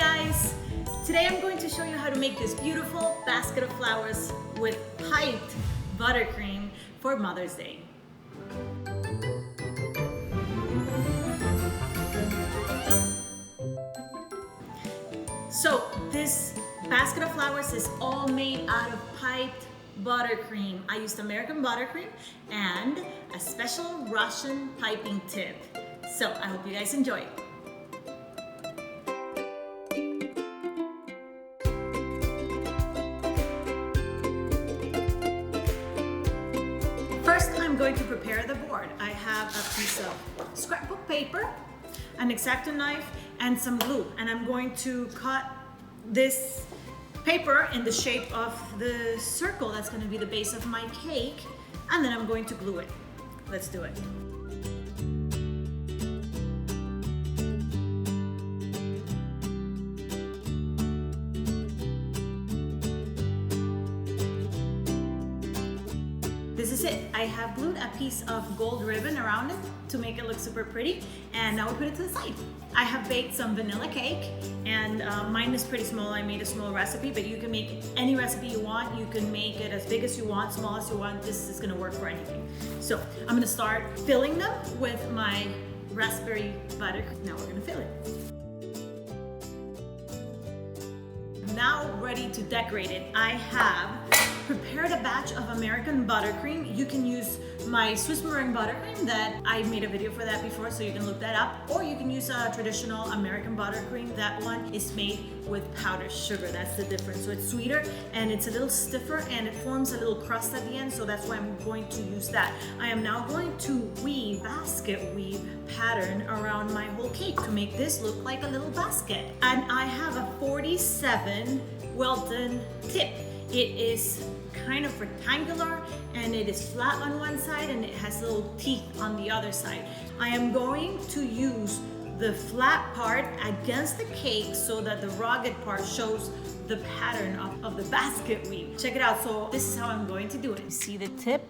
guys! Today I'm going to show you how to make this beautiful basket of flowers with piped buttercream for Mother's Day. So this basket of flowers is all made out of piped buttercream. I used American buttercream and a special Russian piping tip. So I hope you guys enjoy it. First, I'm going to prepare the board. I have a piece of scrapbook paper, an X-Acto knife, and some glue. And I'm going to cut this paper in the shape of the circle that's going to be the base of my cake. And then I'm going to glue it. Let's do it. This is it. I have glued a piece of gold ribbon around it to make it look super pretty, and now we put it to the side. I have baked some vanilla cake, and mine is pretty small. I made a small recipe, but you can make any recipe you want. You can make it as big as you want, small as you want. This is gonna work for anything. So I'm gonna start filling them with my raspberry butter. Now we're gonna fill it. Now ready to decorate it. I have prepared a batch of American buttercream. You can use my Swiss meringue buttercream that I made a video for that before, so you can look that up. Or you can use a traditional American buttercream. That one is made with powdered sugar. That's the difference. So it's sweeter and it's a little stiffer and it forms a little crust at the end. So that's why I'm going to use that. I am now going to weave basket weave pattern around my whole cake to make this look like a little basket. And I have a 47 well-done tip. It is kind of rectangular and it is flat on one side and it has little teeth on the other side. I am going to use the flat part against the cake so that the rugged part shows the pattern of the basket weave. Check it out. So this is how I'm going to do it. You see the tip?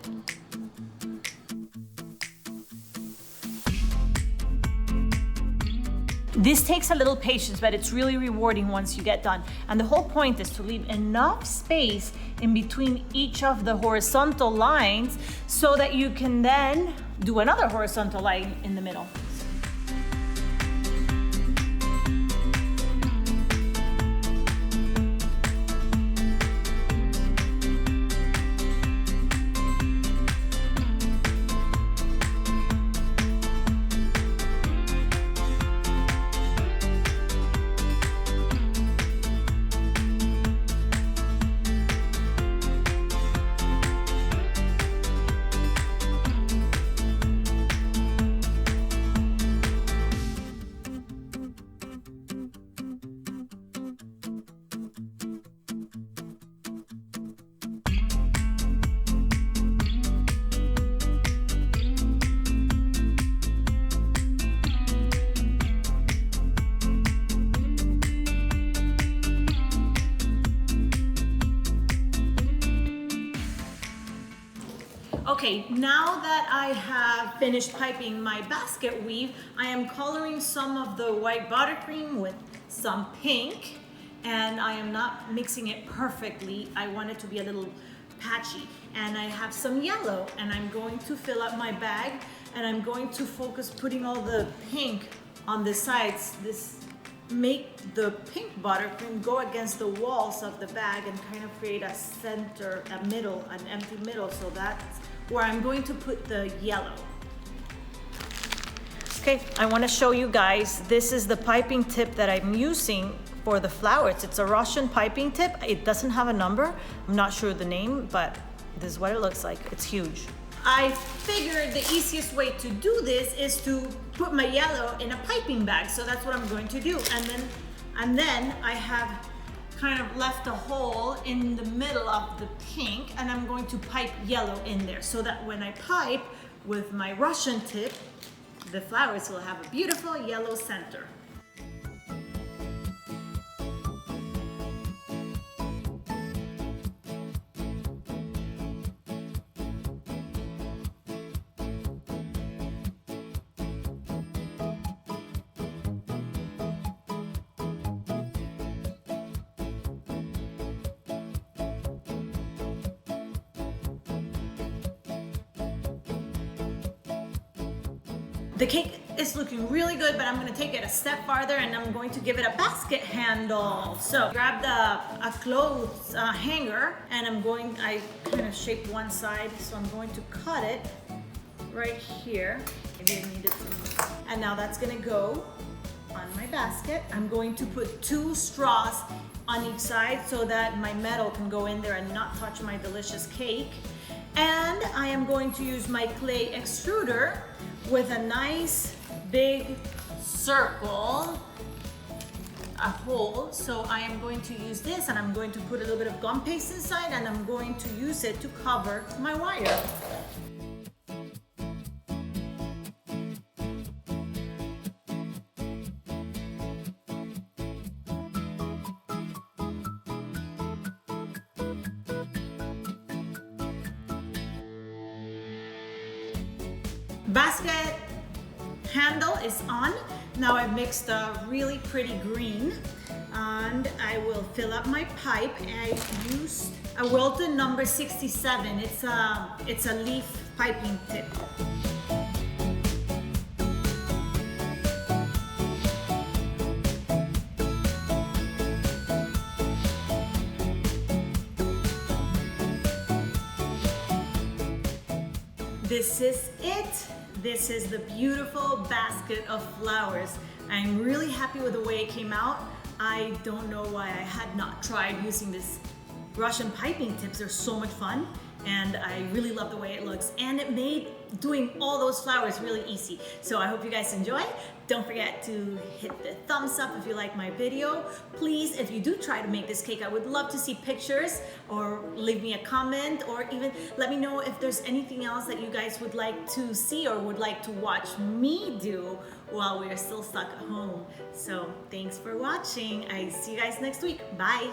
This takes a little patience, but it's really rewarding once you get done. And the whole point is to leave enough space in between each of the horizontal lines so that you can then do another horizontal line in the middle. Okay, now that I have finished piping my basket weave, I am coloring some of the white buttercream with some pink, and I am not mixing it perfectly. I want it to be a little patchy. And I have some yellow, and I'm going to fill up my bag, and I'm going to focus putting all the pink on the sides. This make the pink buttercream go against the walls of the bag and kind of create a center, a middle, an empty middle. So that's where I'm going to put the yellow. Okay, I want to show you guys, this is the piping tip that I'm using for the flowers. It's a Russian piping tip. It doesn't have a number. I'm not sure the name, but this is what it looks like. It's huge. I figured the easiest way to do this is to put my yellow in a piping bag. So that's what I'm going to do. And then I have kind of left a hole in the middle of the pink, and I'm going to pipe yellow in there so that when I pipe with my Russian tip, the flowers will have a beautiful yellow center. The cake is looking really good, but I'm gonna take it a step farther and I'm going to give it a basket handle. So grab a clothes hanger, and I kind of shaped one side, so I'm going to cut it right here. Maybe I needed some. And now that's gonna go on my basket. I'm going to put 2 straws on each side so that my metal can go in there and not touch my delicious cake. And I am going to use my clay extruder with a nice big circle, a hole. So I am going to use this, and I'm going to put a little bit of gum paste inside, and I'm going to use it to cover my wire. Basket handle is on. Now I've mixed a really pretty green, and I will fill up my pipe. I used a Wilton number 67. It's a leaf piping tip. This is it. This is the beautiful basket of flowers. I'm really happy with the way it came out. I don't know why I had not tried using this Russian piping tips. They're so much fun, and I really love the way it looks. And it made doing all those flowers really easy. So I hope you guys enjoy. Don't forget to hit the thumbs up if you like my video. Please, if you do try to make this cake, I would love to see pictures, or leave me a comment, or even let me know if there's anything else that you guys would like to see or would like to watch me do while we're still stuck at home. So thanks for watching. I see you guys next week. Bye.